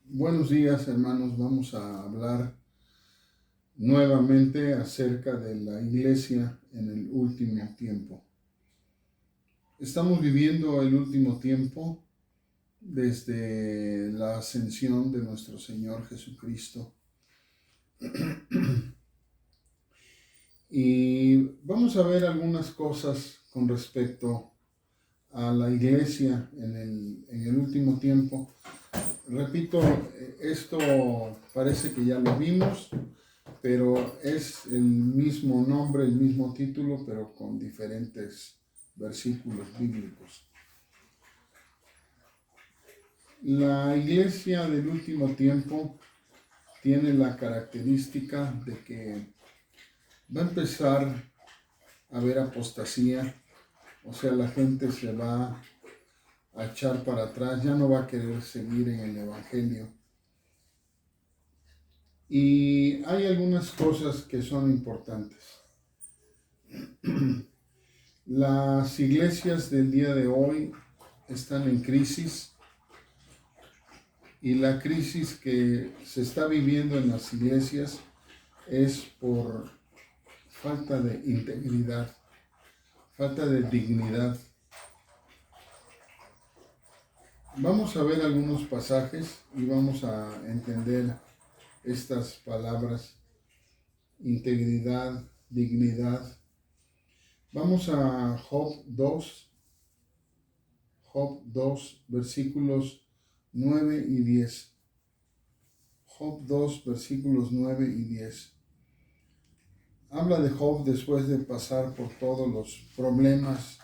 Buenos días, hermanos. Vamos a hablar nuevamente acerca de la iglesia en el último tiempo. Estamos viviendo el último tiempo desde la ascensión de nuestro Señor Jesucristo. Y vamos a ver algunas cosas con respecto a la iglesia en el último tiempo. Repito, esto parece que ya lo vimos, pero es el mismo nombre, el mismo título, pero con diferentes versículos bíblicos. La iglesia del último tiempo tiene la característica de que va a empezar a haber apostasía, o sea, la gente se va a echar para atrás, ya no va a querer seguir en el Evangelio. Y hay algunas cosas que son importantes. Las iglesias del día de hoy están en crisis y la crisis que se está viviendo en las iglesias es por falta de integridad, falta de dignidad. Vamos a ver algunos pasajes y vamos a entender estas palabras: integridad, dignidad. Vamos a Job 2, versículos 9 y 10. Job 2, versículos 9 y 10. Habla de Job después de pasar por todos los problemas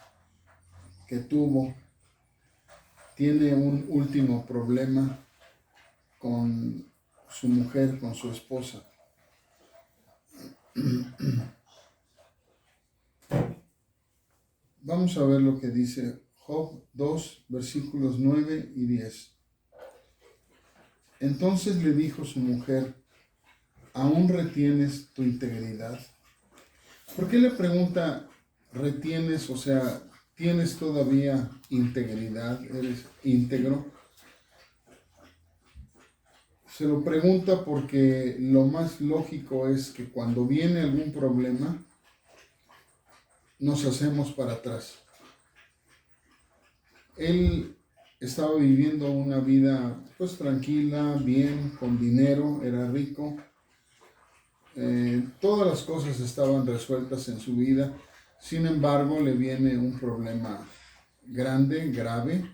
que tuvo. Tiene un último problema con su mujer, con su esposa. Vamos a ver lo que dice Job 2, versículos 9 y 10. Entonces le dijo su mujer: ¿aún retienes tu integridad? ¿Por qué le pregunta retienes? O sea, ¿tienes todavía integridad? ¿Eres íntegro? Se lo pregunta porque lo más lógico es que cuando viene algún problema, nos hacemos para atrás. Él estaba viviendo una vida pues tranquila, bien, con dinero, era rico. Todas las cosas estaban resueltas en su vida. Sin embargo, le viene un problema grande, grave,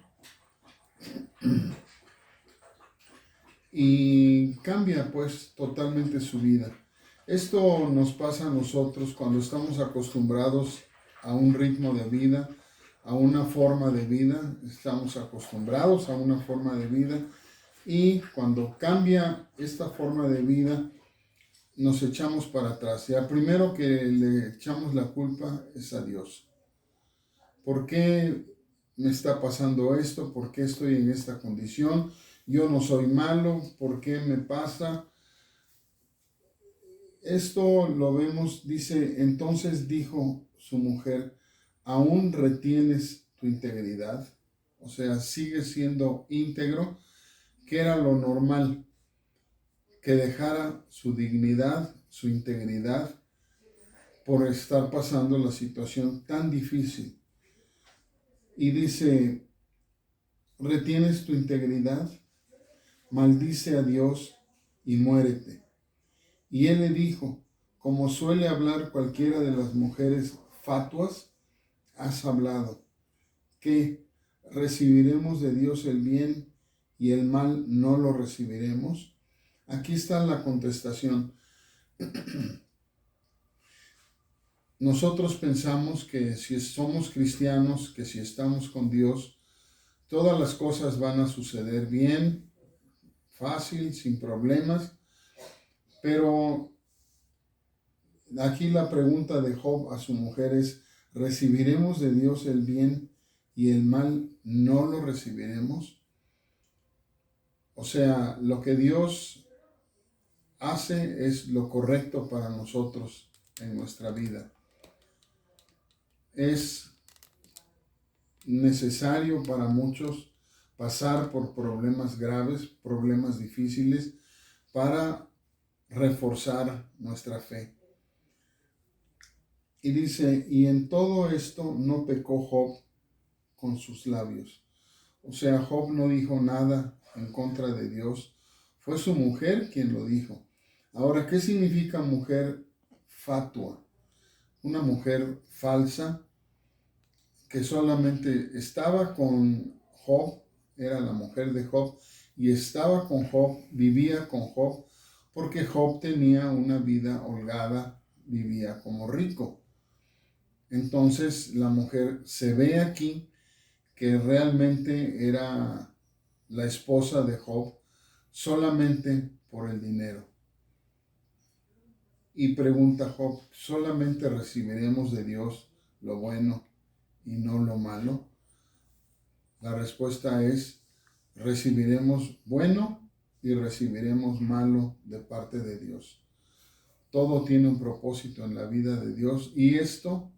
y cambia pues totalmente su vida. Esto nos pasa a nosotros cuando estamos acostumbrados a un ritmo de vida, a una forma de vida. Estamos acostumbrados a una forma de vida y cuando cambia esta forma de vida, nos echamos para atrás. Y al primero que le echamos la culpa es a Dios. ¿Por qué me está pasando esto? ¿Por qué estoy en esta condición? Yo no soy malo. ¿Por qué me pasa? Esto lo vemos, dice, entonces dijo su mujer: ¿aún retienes tu integridad? O sea, sigues siendo íntegro, que era lo normal, que dejara su dignidad, su integridad, por estar pasando la situación tan difícil. Y dice: ¿retienes tu integridad? Maldice a Dios y muérete. Y él le dijo: como suele hablar cualquiera de las mujeres fatuas, has hablado, que recibiremos de Dios el bien y el mal no lo recibiremos. Aquí está la contestación. Nosotros pensamos que si somos cristianos, que si estamos con Dios, todas las cosas van a suceder bien, fácil, sin problemas. Pero aquí la pregunta de Job a su mujer es: ¿recibiremos de Dios el bien y el mal no lo recibiremos? O sea, lo que Dios hace es lo correcto para nosotros en nuestra vida. Es necesario para muchos pasar por problemas graves, problemas difíciles, para reforzar nuestra fe. Y dice, y en todo esto no pecó Job con sus labios. O sea, Job no dijo nada en contra de Dios. Fue su mujer quien lo dijo. Ahora, ¿qué significa mujer fatua? Una mujer falsa que solamente estaba con Job, era la mujer de Job, y estaba con Job, vivía con Job, porque Job tenía una vida holgada, vivía como rico. Entonces la mujer se ve aquí que realmente era la esposa de Job solamente por el dinero. Y pregunta Job, ¿solamente recibiremos de Dios lo bueno y no lo malo? La respuesta es, recibiremos bueno y recibiremos malo de parte de Dios. Todo tiene un propósito en la vida de Dios y esto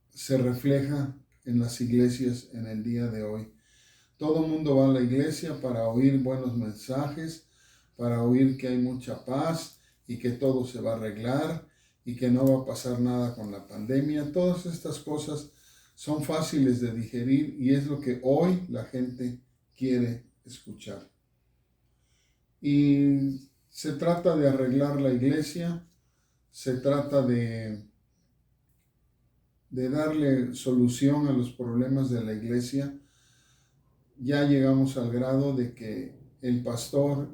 se refleja en las iglesias en el día de hoy. Todo el mundo va a la iglesia para oír buenos mensajes, para oír que hay mucha paz y que todo se va a arreglar y que no va a pasar nada con la pandemia. Todas estas cosas son fáciles de digerir y es lo que hoy la gente quiere escuchar. Y se trata de arreglar la iglesia, se trata de darle solución a los problemas de la iglesia. Ya llegamos al grado de que el pastor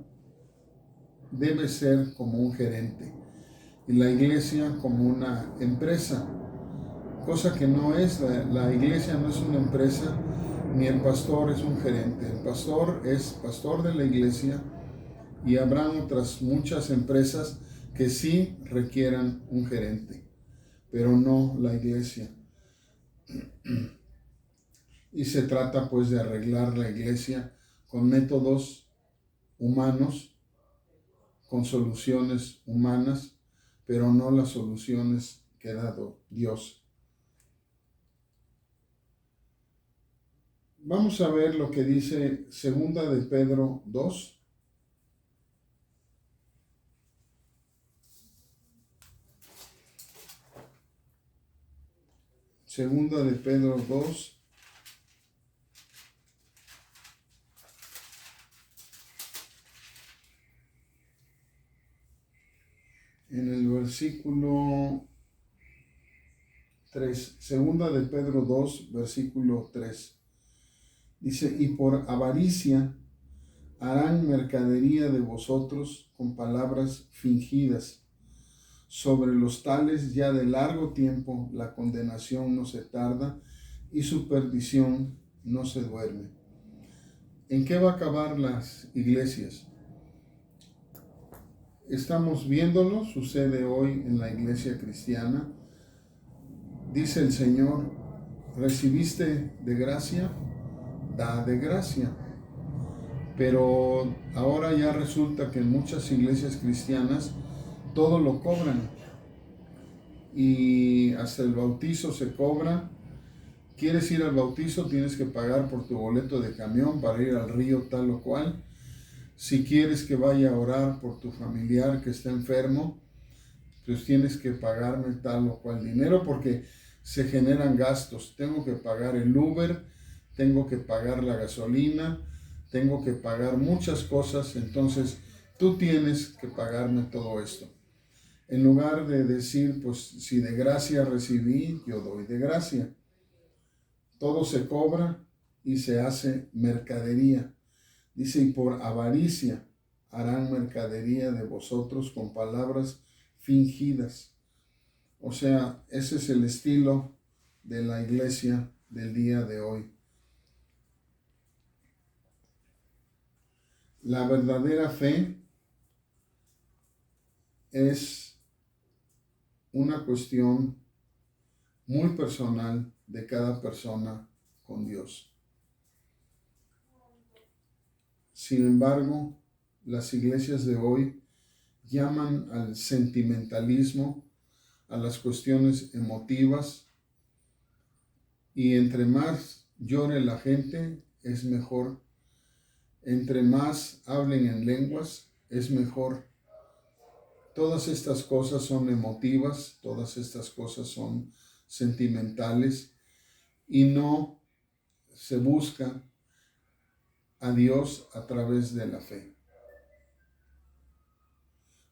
debe ser como un gerente y la iglesia como una empresa, cosa que no es. La iglesia no es una empresa, ni el pastor es un gerente. El pastor es pastor de la iglesia y habrán otras muchas empresas que sí requieran un gerente, pero no la iglesia. Y se trata pues de arreglar la iglesia con métodos humanos, con soluciones humanas, pero no las soluciones que ha dado Dios. Vamos a ver lo que dice Segunda de Pedro 2. Segunda de Pedro 2. En el versículo 3, segunda de Pedro 2, versículo 3, dice, y por avaricia harán mercadería de vosotros con palabras fingidas. Sobre los tales ya de largo tiempo la condenación no se tarda y su perdición no se duerme. ¿En qué va a acabar las iglesias? Estamos viéndolo, sucede hoy en la iglesia cristiana. Dice el Señor, recibiste de gracia, da de gracia. Pero ahora ya resulta que en muchas iglesias cristianas todo lo cobran. Y hasta el bautizo se cobra. ¿Quieres ir al bautizo? Tienes que pagar por tu boleto de camión para ir al río tal o cual. Si quieres que vaya a orar por tu familiar que está enfermo, pues tienes que pagarme tal o cual dinero porque se generan gastos. Tengo que pagar el Uber, tengo que pagar la gasolina, tengo que pagar muchas cosas, entonces tú tienes que pagarme todo esto. En lugar de decir, pues si de gracia recibí, yo doy de gracia. Todo se cobra y se hace mercadería. Dice, y por avaricia harán mercadería de vosotros con palabras fingidas. O sea, ese es el estilo de la iglesia del día de hoy. La verdadera fe es una cuestión muy personal de cada persona con Dios. Sin embargo, las iglesias de hoy llaman al sentimentalismo, a las cuestiones emotivas, y entre más llore la gente, es mejor. Entre más hablen en lenguas, es mejor. Todas estas cosas son emotivas, todas estas cosas son sentimentales y no se busca a Dios a través de la fe.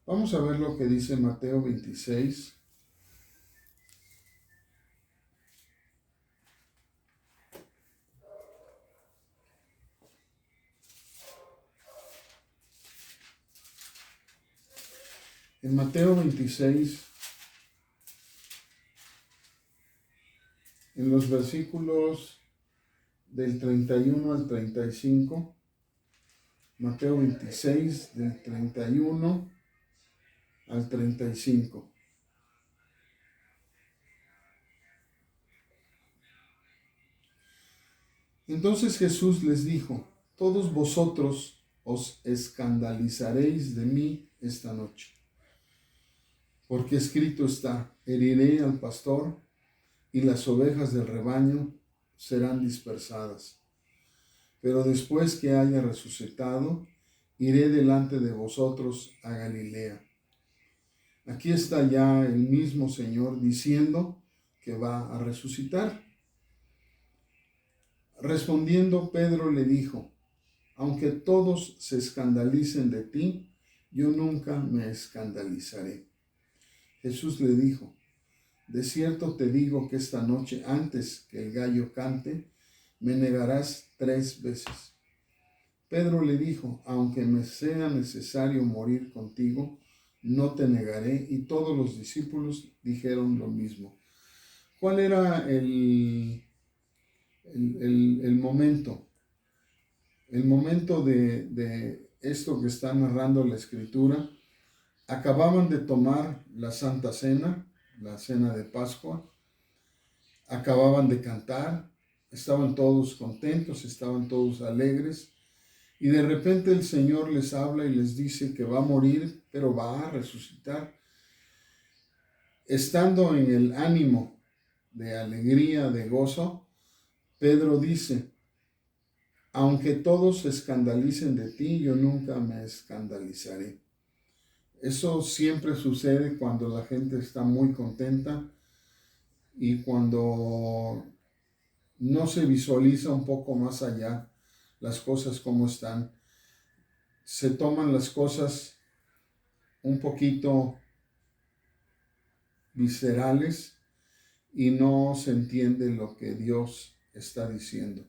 Vamos a ver lo que dice Mateo 26. En Mateo 26, en los versículos del 31 al 35, Mateo 26, del 31 al 35. Entonces Jesús les dijo: todos vosotros os escandalizaréis de mí esta noche, porque escrito está: heriré al pastor y las ovejas del rebaño serán dispersadas. Pero después que haya resucitado, iré delante de vosotros a Galilea. Aquí está ya el mismo Señor diciendo que va a resucitar. Respondiendo, Pedro le dijo: aunque todos se escandalicen de ti, yo nunca me escandalizaré. Jesús le dijo: de cierto te digo que esta noche, antes que el gallo cante, me negarás 3 veces. Pedro le dijo: aunque me sea necesario morir contigo, no te negaré. Y todos los discípulos dijeron lo mismo. ¿Cuál era el momento? El momento de esto que está narrando la Escritura. Acababan de tomar la Santa Cena, la Cena de Pascua. Acababan de cantar. Estaban todos contentos, estaban todos alegres. Y de repente el Señor les habla y les dice que va a morir, pero va a resucitar. Estando en el ánimo de alegría, de gozo, Pedro dice: aunque todos se escandalicen de ti, yo nunca me escandalizaré. Eso siempre sucede cuando la gente está muy contenta y cuando no se visualiza un poco más allá las cosas como están. Se toman las cosas un poquito viscerales y no se entiende lo que Dios está diciendo.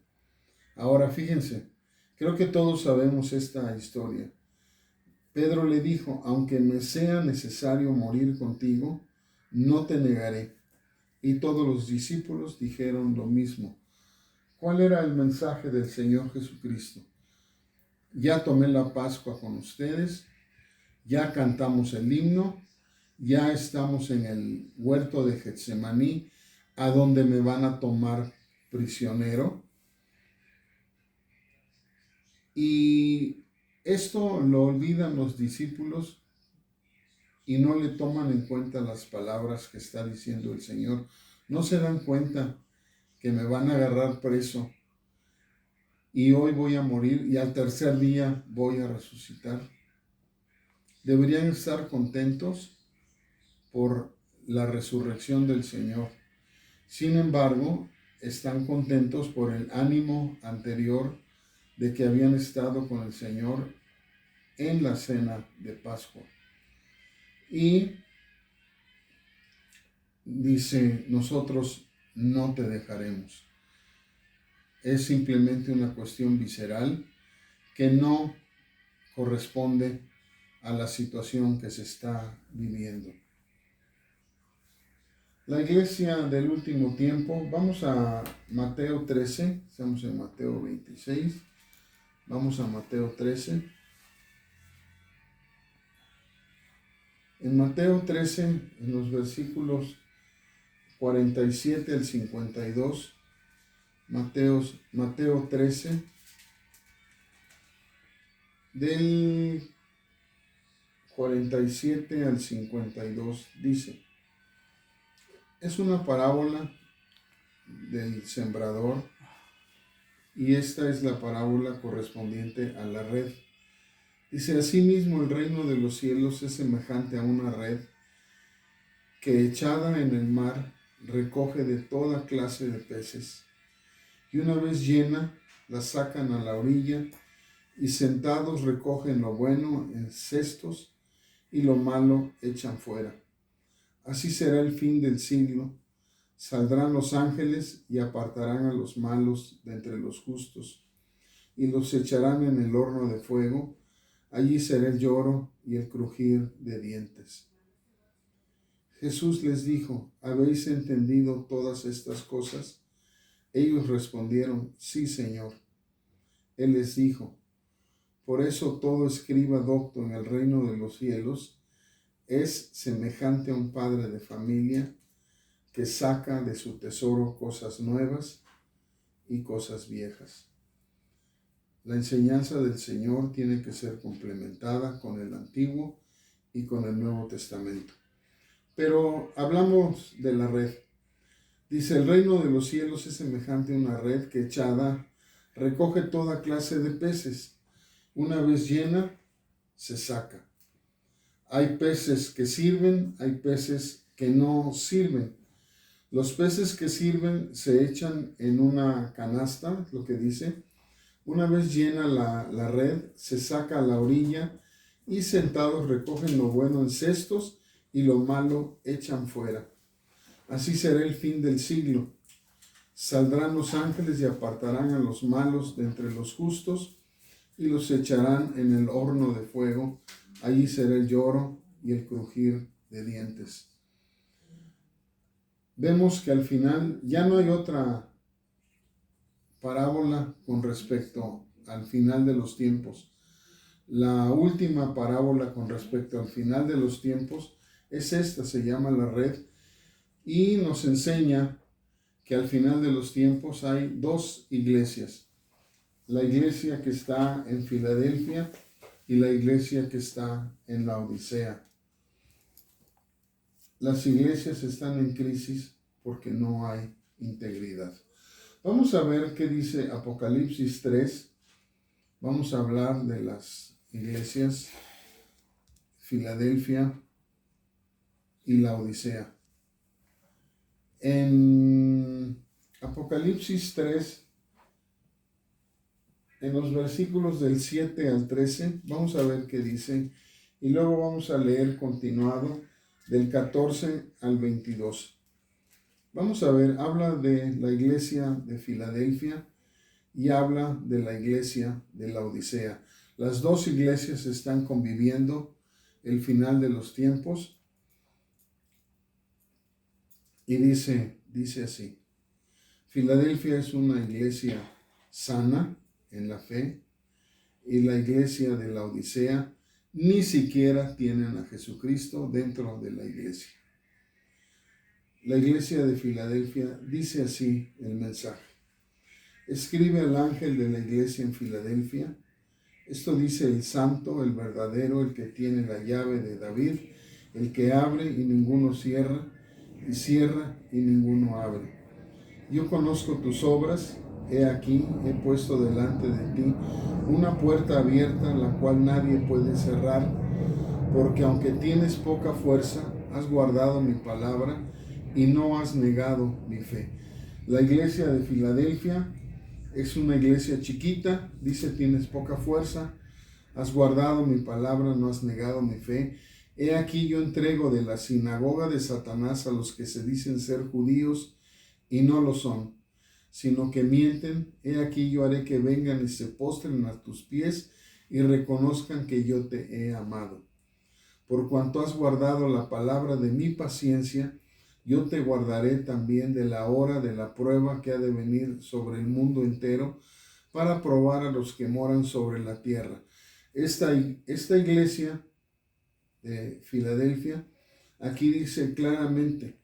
Ahora fíjense, creo que todos sabemos esta historia. Pedro le dijo: aunque me sea necesario morir contigo, no te negaré. Y todos los discípulos dijeron lo mismo. ¿Cuál era el mensaje del Señor Jesucristo? Ya tomé la Pascua con ustedes, ya cantamos el himno, ya estamos en el huerto de Getsemaní, a donde me van a tomar prisionero. Y esto lo olvidan los discípulos y no le toman en cuenta las palabras que está diciendo el Señor. No se dan cuenta que me van a agarrar preso y hoy voy a morir y al tercer día voy a resucitar. Deberían estar contentos por la resurrección del Señor. Sin embargo, están contentos por el ánimo anterior de que habían estado con el Señor en la cena de Pascua. Y dice: nosotros no te dejaremos. Es simplemente una cuestión visceral que no corresponde a la situación que se está viviendo. La iglesia del último tiempo, vamos a Mateo 13, estamos en Mateo 26, vamos a Mateo 13. En Mateo 13, en los versículos 47 al 52, Mateo 13, del 47 al 52, dice: es una parábola del sembrador y esta es la parábola correspondiente a la red. Dice: asimismo el reino de los cielos es semejante a una red que echada en el mar recoge de toda clase de peces, y una vez llena la sacan a la orilla, y sentados recogen lo bueno en cestos y lo malo echan fuera. Así será el fin del siglo. Saldrán los ángeles y apartarán a los malos de entre los justos, y los echarán en el horno de fuego. Allí será el lloro y el crujir de dientes. Jesús les dijo: ¿habéis entendido todas estas cosas? Ellos respondieron: sí, Señor. Él les dijo: por eso todo escriba docto en el reino de los cielos es semejante a un padre de familia que saca de su tesoro cosas nuevas y cosas viejas. La enseñanza del Señor tiene que ser complementada con el Antiguo y con el Nuevo Testamento. Pero hablamos de la red. Dice: el reino de los cielos es semejante a una red que echada recoge toda clase de peces. Una vez llena, se saca. Hay peces que sirven, hay peces que no sirven. Los peces que sirven se echan en una canasta, lo que dice. Una vez llena la red, se saca a la orilla, y sentados recogen lo bueno en cestos y lo malo echan fuera. Así será el fin del siglo. Saldrán los ángeles y apartarán a los malos de entre los justos, y los echarán en el horno de fuego. Allí será el lloro y el crujir de dientes. Vemos que al final ya no hay otra parábola con respecto al final de los tiempos. La última parábola con respecto al final de los tiempos es esta, se llama la red, y nos enseña que al final de los tiempos hay dos iglesias: la iglesia que está en Filadelfia y la iglesia que está en Laodicea. Las iglesias están en crisis porque no hay integridad. Vamos a ver qué dice Apocalipsis 3. Vamos a hablar de las iglesias Filadelfia y Laodicea. En Apocalipsis 3, en los versículos del 7 al 13, vamos a ver qué dice, y luego vamos a leer continuado del 14 al 22. Vamos a ver, habla de la iglesia de Filadelfia y habla de la iglesia de Laodicea. Las dos iglesias están conviviendo el final de los tiempos, y dice así: Filadelfia es una iglesia sana en la fe, y la iglesia de Laodicea ni siquiera tienen a Jesucristo dentro de la iglesia. La iglesia de Filadelfia dice así el mensaje: escribe al ángel de la iglesia en Filadelfia, esto dice el santo, el verdadero, el que tiene la llave de David, el que abre y ninguno cierra, y cierra y ninguno abre. Yo conozco tus obras, he aquí, he puesto delante de ti una puerta abierta, la cual nadie puede cerrar, porque aunque tienes poca fuerza, has guardado mi palabra y no has negado mi fe. La iglesia de Filadelfia es una iglesia chiquita, dice: tienes poca fuerza, has guardado mi palabra, no has negado mi fe. He aquí yo entrego de la sinagoga de Satanás a los que se dicen ser judíos y no lo son, sino que mienten. He aquí yo haré que vengan y se postren a tus pies y reconozcan que yo te he amado. Por cuanto has guardado la palabra de mi paciencia, yo te guardaré también de la hora de la prueba que ha de venir sobre el mundo entero, para probar a los que moran sobre la tierra. Esta iglesia de Filadelfia, aquí dice claramente: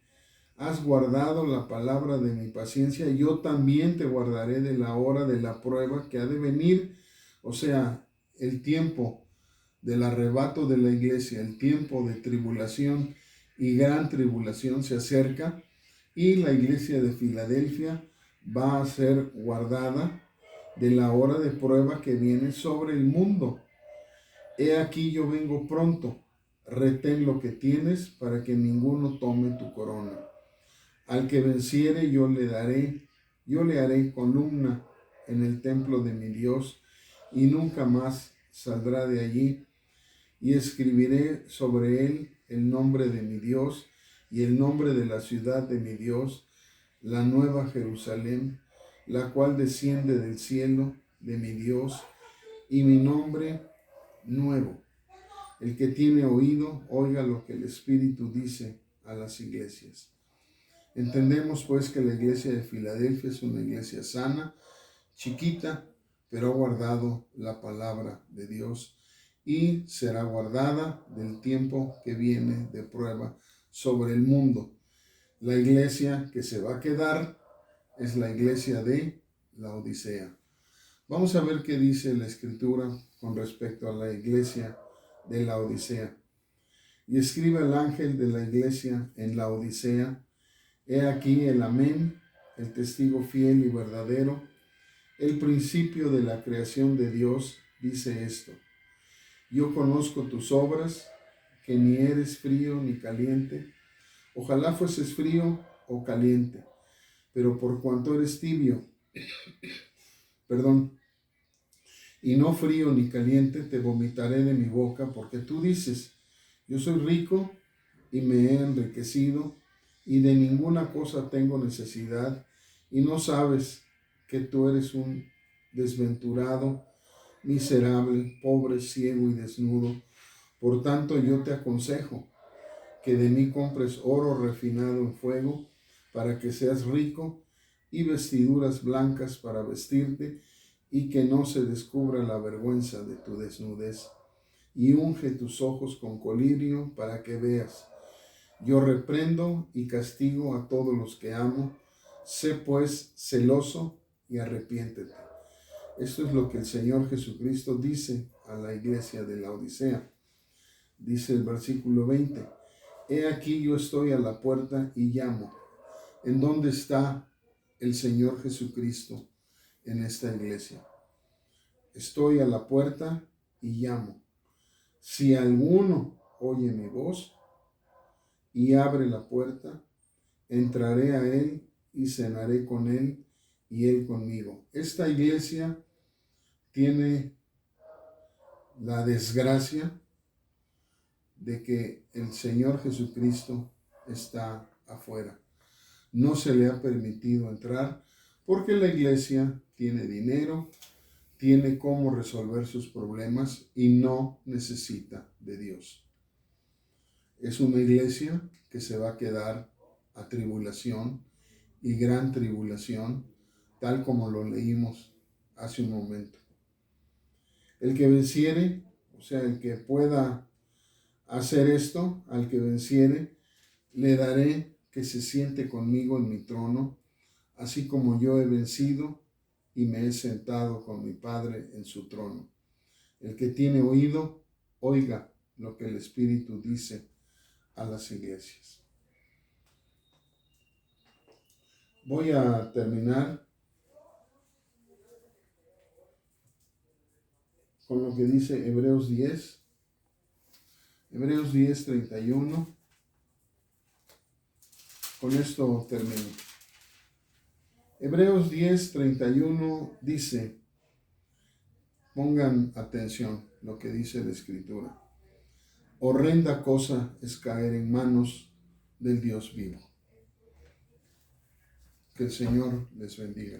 has guardado la palabra de mi paciencia, yo también te guardaré de la hora de la prueba que ha de venir. O sea, el tiempo del arrebato de la iglesia, el tiempo de tribulación y gran tribulación se acerca, y la iglesia de Filadelfia va a ser guardada de la hora de prueba que viene sobre el mundo. He aquí yo vengo pronto. Retén lo que tienes para que ninguno tome tu corona. Al que venciere yo le haré columna en el templo de mi Dios, y nunca más saldrá de allí. Y escribiré sobre él el nombre de mi Dios y el nombre de la ciudad de mi Dios, la nueva Jerusalén, la cual desciende del cielo de mi Dios, y mi nombre nuevo. El que tiene oído, oiga lo que el Espíritu dice a las iglesias. Entendemos pues que la iglesia de Filadelfia es una iglesia sana, chiquita, pero ha guardado la palabra de Dios y será guardada del tiempo que viene de prueba sobre el mundo. La iglesia que se va a quedar es la iglesia de la Odisea. Vamos a ver qué dice la Escritura con respecto a la iglesia de la Odisea. Y escribe el ángel de la iglesia en la Odisea: he aquí el Amén, el testigo fiel y verdadero, el principio de la creación de Dios, dice esto: yo conozco tus obras, que ni eres frío ni caliente. Ojalá fueses frío o caliente, pero por cuanto eres tibio, y no frío ni caliente, te vomitaré de mi boca, porque tú dices: yo soy rico y me he enriquecido, y de ninguna cosa tengo necesidad, y no sabes que tú eres un desventurado, miserable, pobre, ciego y desnudo. Por tanto, yo te aconsejo que de mí compres oro refinado en fuego, para que seas rico, y vestiduras blancas para vestirte, y que no se descubra la vergüenza de tu desnudez. Y unge tus ojos con colirio para que veas. Yo reprendo y castigo a todos los que amo. Sé pues celoso y arrepiéntete. Esto es lo que el Señor Jesucristo dice a la iglesia de la Odisea. Dice el versículo 20: he aquí yo estoy a la puerta y llamo. ¿En dónde está el Señor Jesucristo en esta iglesia? Estoy a la puerta y llamo. Si alguno oye mi voz y abre la puerta, entraré a él y cenaré con él y él conmigo. Esta iglesia tiene la desgracia de que el Señor Jesucristo está afuera. No se le ha permitido entrar porque la iglesia tiene dinero, tiene cómo resolver sus problemas y no necesita de Dios. Es una iglesia que se va a quedar a tribulación y gran tribulación, tal como lo leímos hace un momento. El que venciere, o sea, el que pueda hacer esto, al que venciere, le daré que se siente conmigo en mi trono, así como yo he vencido y me he sentado con mi Padre en su trono. El que tiene oído, oiga lo que el Espíritu dice a las iglesias. Voy a terminar con lo que dice Hebreos 10. Hebreos 10, 31. Con esto termino. Hebreos 10, 31 dice, pongan atención lo que dice la Escritura: horrenda cosa es caer en manos del Dios vivo. Que el Señor les bendiga.